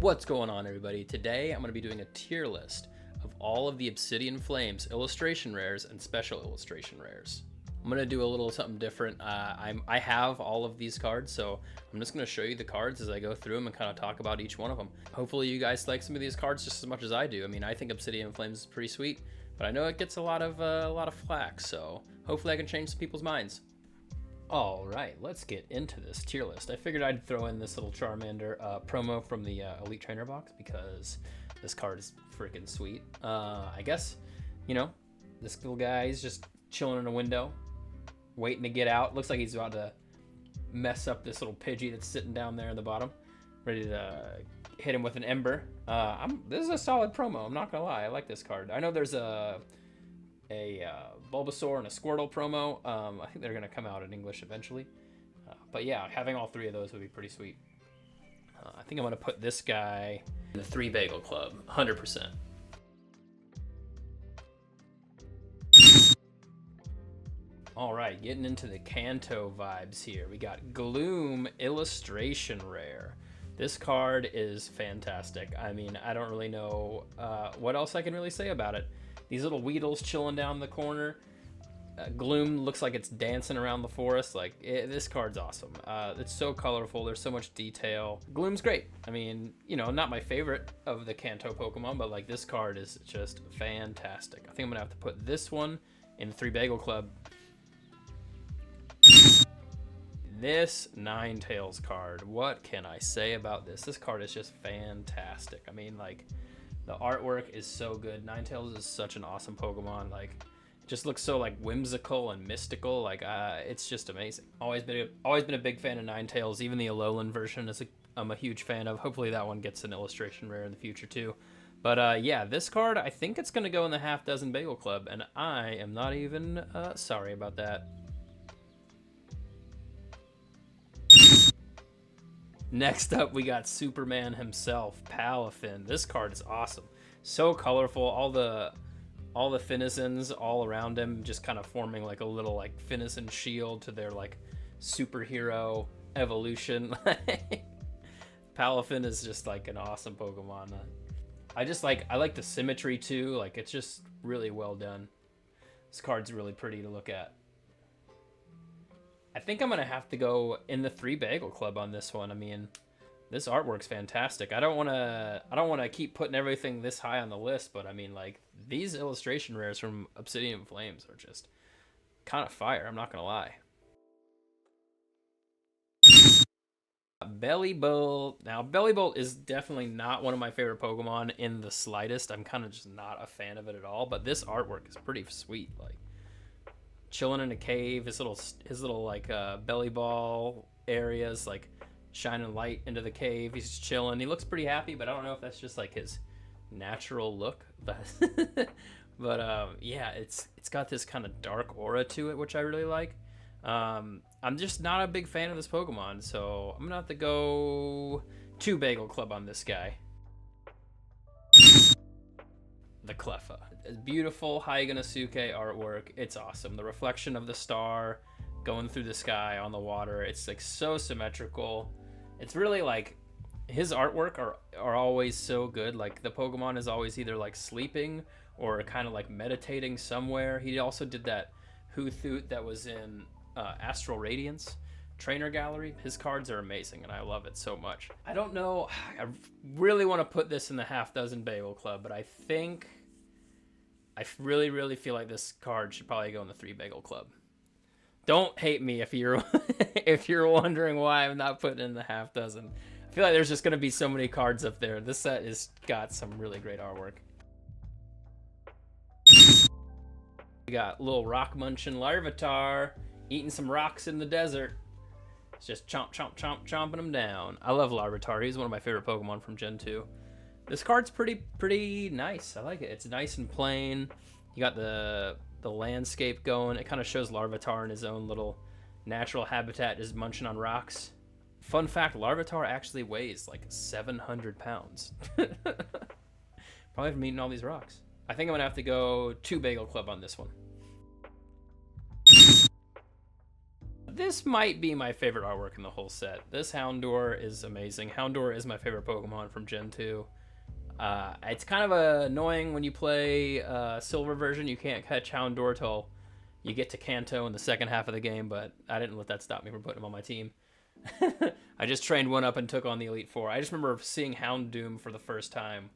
What's going on, everybody? Today I'm going to be doing a tier list of all of the Obsidian Flames illustration rares and special illustration rares. I'm going to do a little something different. I have all of these cards, so I'm just going to show you the cards as I go through them and kind of talk about each one of them. Hopefully you guys like some of these cards just as much as I do. I mean, I think Obsidian Flames is pretty sweet, but I know it gets a lot of flack, so hopefully I can change some people's minds. All right, let's get into this tier list. I figured I'd throw in this little Charmander promo from the Elite Trainer box because this card is freaking sweet. I guess, you know, this little guy is just chilling in a window, waiting to get out. Looks like he's about to mess up this little Pidgey that's sitting down there in the bottom, ready to hit him with an Ember. This is a solid promo, I'm not gonna lie. I like this card. I know there's a Bulbasaur and a Squirtle promo. I think they're gonna come out in English eventually, but yeah, having all three of those would be pretty sweet. I think I'm gonna put this guy in the 3 Bagel Club, 100%. All right, getting into the Kanto vibes here. We got Gloom Illustration Rare. This card is fantastic. I mean, I don't really know what else I can really say about it. These little Weedles chilling down the corner. Gloom looks like it's dancing around the forest. This card's awesome. It's so colorful. There's so much detail. Gloom's great. I mean, you know, not my favorite of the Kanto Pokemon, but like this card is just fantastic. I think I'm gonna have to put this one in the 3 Bagel Club. This Ninetales card, what can I say about this? This card is just fantastic. I mean, like, the artwork is so good. Ninetales is such an awesome Pokemon. Like, it just looks so like whimsical and mystical. Like, it's just amazing. Always been a big fan of Ninetales. Even the Alolan version I'm a huge fan of. Hopefully that one gets an illustration rare in the future too. But yeah, this card, I think it's gonna go in the half dozen Bagel Club, and I am not even sorry about that. Next up, we got Superman himself, Palafin. This card is awesome. So colorful. All the Finnizens all around him just kind of forming like a little like Finizen shield to their like superhero evolution. Palafin is just like an awesome Pokemon. I like the symmetry too. Like, it's just really well done. This card's really pretty to look at. I think I'm gonna have to go in the 3 Bagel Club on this one. I mean, this artwork's fantastic. I don't wanna keep putting everything this high on the list, but I mean, like, these illustration rares from Obsidian Flames are just kind of fire. I'm not gonna lie. Bellibolt. Now, Bellibolt is definitely not one of my favorite Pokemon in the slightest. I'm kind of just not a fan of it at all. But this artwork is pretty sweet. Like, chilling in a cave, his little like belly ball areas, like shining light into the cave. He's just chilling. He looks pretty happy, but I don't know if that's just like his natural look. But yeah, it's got this kind of dark aura to it, which I really like. I'm just not a big fan of this Pokemon, so I'm gonna have to go 2 Bagel Club on this guy. The Cleffa. Beautiful Haiganosuke artwork. It's awesome. The reflection of the star going through the sky on the water. It's like so symmetrical. It's really like his artwork are always so good. Like, the Pokemon is always either like sleeping or kind of like meditating somewhere. He also did that Hoothoot that was in Astral Radiance Trainer Gallery. His cards are amazing and I love it so much. I don't know. I really want to put this in the half dozen Bagel Club, but I really feel like this card should probably go in the 3 Bagel Club. Don't hate me if you're if you're wondering why I'm not putting in the half dozen. I feel like there's just gonna be so many cards up there. This set has got some really great artwork. We got little rock munching Larvitar eating some rocks in the desert. It's just chomping them down. I love Larvitar. He's one of my favorite Pokemon from Gen 2. This card's pretty nice. I like it. It's nice and plain. You got the landscape going. It kind of shows Larvitar in his own little natural habitat, just munching on rocks. Fun fact, Larvitar actually weighs like 700 pounds. Probably from eating all these rocks. I think I'm gonna have to go 2 Bagel Club on this one. this might be my favorite artwork in the whole set. This Houndour is amazing. Houndour is my favorite Pokemon from Gen 2. It's kind of annoying when you play Silver version. You can't catch Houndour till you get to Kanto in the second half of the game, but I didn't let that stop me from putting him on my team. I just trained one up and took on the Elite Four. I just remember seeing Houndoom for the first time.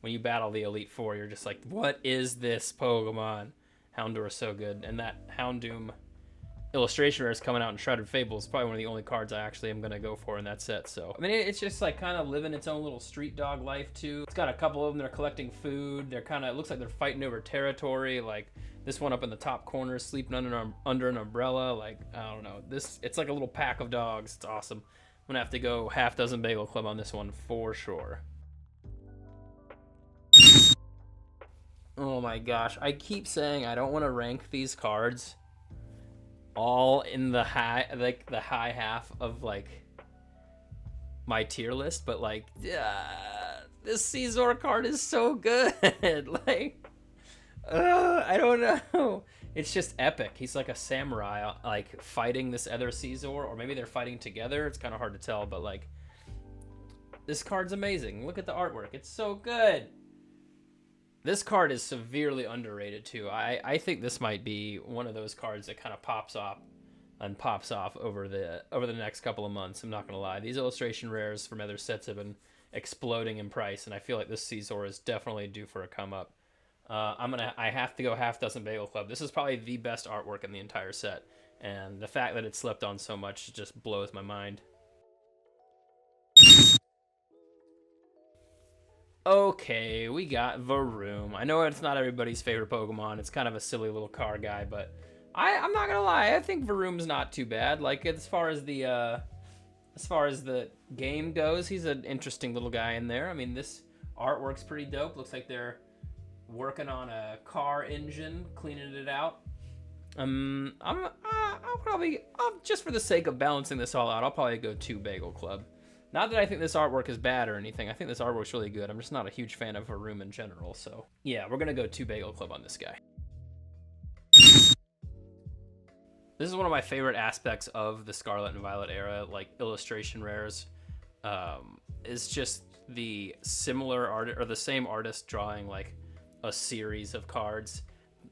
When you battle the Elite Four, you're just like, what is this Pokemon? Houndour is so good. And that Houndoom illustration rare is coming out in Shrouded Fable. It's probably one of the only cards I actually am going to go for in that set. So, I mean, it's just like kind of living its own little street dog life too. It's got a couple of them that are collecting food. They're kind of, it looks like they're fighting over territory. Like this one up in the top corner, sleeping under an umbrella. Like, I don't know. It's like a little pack of dogs. It's awesome. I'm going to have to go half dozen Bagel Club on this one for sure. Oh my gosh, I keep saying I don't want to rank these cards all in the high, like the high half of like my tier list, but like this Caesar card is so good. Like I don't know, it's just epic. He's like a samurai like fighting this other Caesar, or maybe they're fighting together. It's kind of hard to tell, but like this card's amazing. Look at the artwork, it's so good. This card is severely underrated too. I think this might be one of those cards that kind of pops off over the next couple of months. I'm not gonna lie. These illustration rares from other sets have been exploding in price, and I feel like this Caesar is definitely due for a come up. I have to go half dozen Bagel Club. This is probably the best artwork in the entire set, and the fact that it slept on so much just blows my mind. Okay, we got Varoom. I know it's not everybody's favorite Pokemon. It's kind of a silly little car guy, but I'm not gonna lie. I think Varoom's not too bad. Like as far as the game goes, he's an interesting little guy in there. I mean, this artwork's pretty dope. Looks like they're working on a car engine, cleaning it out. I'll probably just for the sake of balancing this all out, I'll probably go 2 Bagel Club. Not that I think this artwork is bad or anything. I think this artwork's really good. I'm just not a huge fan of Varoom in general. So yeah, we're gonna go 2 Bagel Club on this guy. This is one of my favorite aspects of the Scarlet and Violet era, like illustration rares. Is just the similar art or the same artist drawing like a series of cards.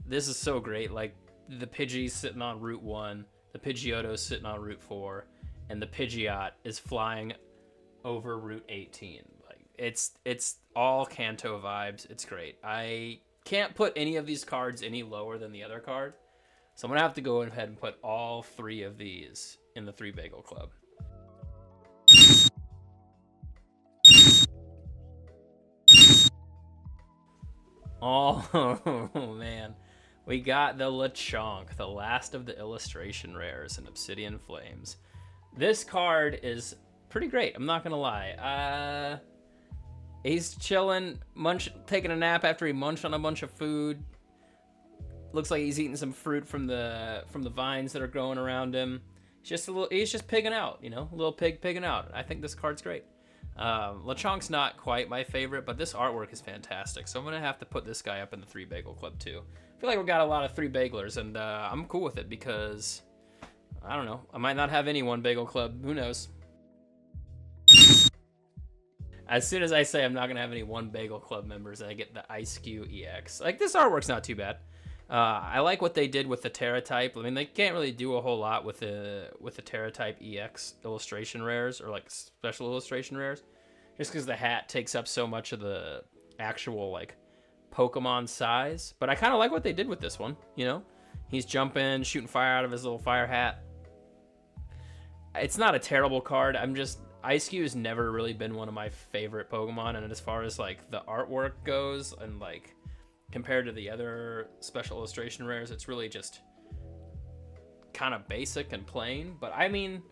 This is so great. Like the Pidgey's sitting on Route 1, the Pidgeotto's sitting on Route 4, and the Pidgeot is flying over Route 18. Like it's all Kanto vibes. It's great. I can't put any of these cards any lower than the other card, so I'm gonna have to go ahead and put all 3 of these in the 3 Bagel Club. Oh man, we got the Lechonk, the last of the illustration rares in Obsidian Flames. This card is pretty great, I'm not gonna lie. He's chilling, taking a nap after he munched on a bunch of food. Looks like he's eating some fruit from the vines that are growing around him. He's just pigging out, you know, a little pig pigging out. I think this card's great. Lechonk's not quite my favorite, but this artwork is fantastic, so I'm gonna have to put this guy up in the 3 Bagel Club too. I feel like we've got a lot of 3 Bagelers, and I'm cool with it because I don't know, I might not have any 1 Bagel Club, who knows. As soon as I say I'm not gonna have any 1 Bagel Club members, I get the Ice-Q EX. Like, this artwork's not too bad. I like what they did with the Terra type. I mean, they can't really do a whole lot with the Terra type EX illustration rares, or like special illustration rares, just because the hat takes up so much of the actual like Pokemon size. But I kind of like what they did with this one. You know, he's jumping, shooting fire out of his little fire hat. It's not a terrible card. Ice-Q has never really been one of my favorite Pokemon, and as far as like the artwork goes, and like compared to the other special illustration rares, it's really just kind of basic and plain. But I mean,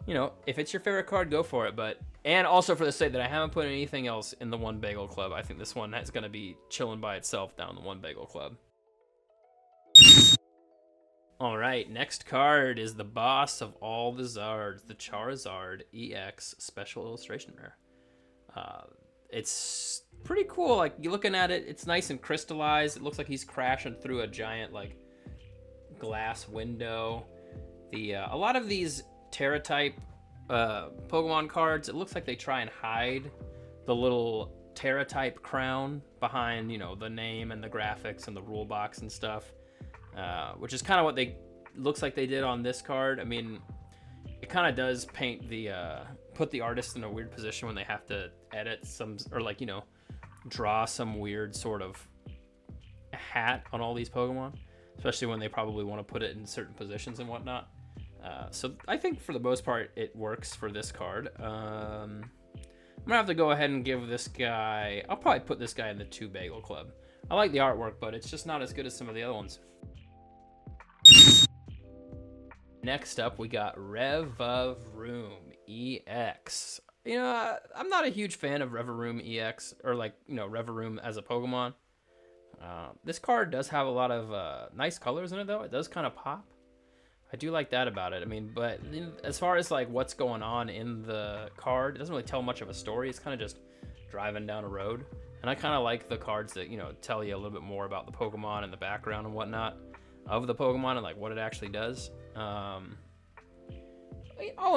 you know, if it's your favorite card, go for it. But and also for the sake that I haven't put anything else in the 1 Bagel Club, I think this one is going to be chilling by itself down the 1 Bagel Club. All right, next card is the boss of all the Zards, the Charizard EX Special Illustration Rare. It's pretty cool. Like, you're looking at it, it's nice and crystallized. It looks like he's crashing through a giant, like, glass window. A lot of these Terra type Pokemon cards, it looks like they try and hide the little Terra type crown behind, you know, the name and the graphics and the rule box and stuff, which is kind of what they looks like they did on this card. I mean, it kind of does paint the put the artist in a weird position when they have to edit some, or like, you know, draw some weird sort of hat on all these Pokemon, especially when they probably want to put it in certain positions and whatnot. So I think for the most part it works for this card. I'm gonna have to go ahead and give this guy, I'll probably put this guy in the 2 Bagel Club. I like the artwork, but it's just not as good as some of the other ones. Next up, we got Revavroom EX. You know, I'm not a huge fan of Revavroom EX, or like, you know, Revavroom as a Pokemon. This card does have a lot of nice colors in it, though. It does kind of pop. I do like that about it. I mean, but as far as like what's going on in the card, it doesn't really tell much of a story. It's kind of just driving down a road. And I kind of like the cards that, you know, tell you a little bit more about the Pokemon and the background and whatnot of the Pokemon and like what it actually does. All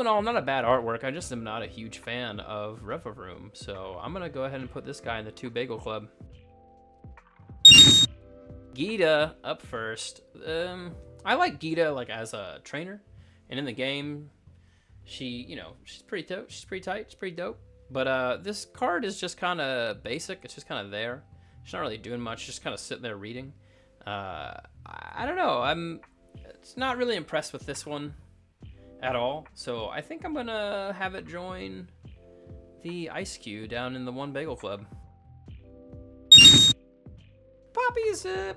in all, not a bad artwork. I just am not a huge fan of Revavroom, so I'm gonna go ahead and put this guy in the 2 Bagel Club. Gita up first. I like Gita like as a trainer, and in the game, she's pretty dope. She's pretty tight. She's pretty dope. But this card is just kind of basic. It's just kind of there. She's not really doing much. Just kind of sitting there reading. I don't know. I'm not really impressed with this one at all. So I think I'm gonna have it join the Ice Cube down in the 1 Bagel Club.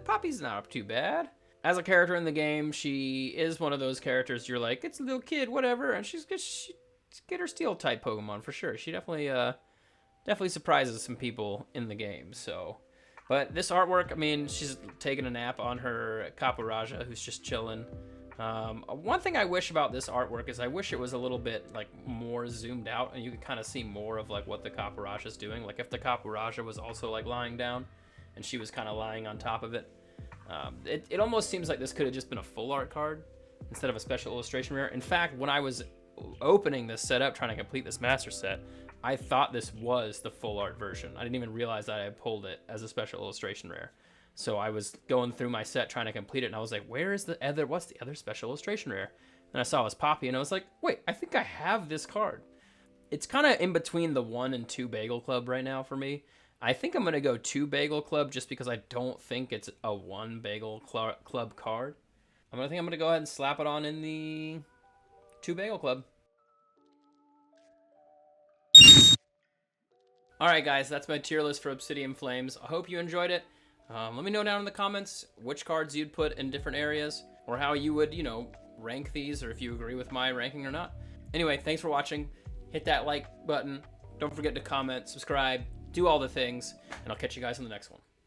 Poppy's not too bad. As a character in the game, she is one of those characters you're like, it's a little kid, whatever, and she get her steel type Pokemon for sure. She definitely surprises some people in the game. So, but this artwork, I mean, she's taking a nap on her Caparaja, who's just chilling. One thing I wish about this artwork is I wish it was a little bit like more zoomed out, and you could kind of see more of like what the Caparaja is doing. Like if the Caparaja was also like lying down, and she was kind of lying on top of it. It almost seems like this could have just been a full art card instead of a special illustration rare. In fact, when I was opening this set up, trying to complete this master set, I thought this was the full art version. I didn't even realize that I had pulled it as a special illustration rare. So I was going through my set trying to complete it, and I was like, what's the other special illustration rare? And I saw it was Poppy, and I was like, wait, I think I have this card. It's kind of in between the 1 and 2 Bagel Club right now for me. I think I'm going to go 2 Bagel Club just because I don't think it's a 1 Bagel Club card. I'm going to go ahead and slap it on in the 2 Bagel Club. Alright guys, that's my tier list for Obsidian Flames. I hope you enjoyed it. Let me know down in the comments which cards you'd put in different areas, or how you would, rank these, or if you agree with my ranking or not. Anyway, thanks for watching. Hit that like button. Don't forget to comment, subscribe, do all the things, and I'll catch you guys in the next one.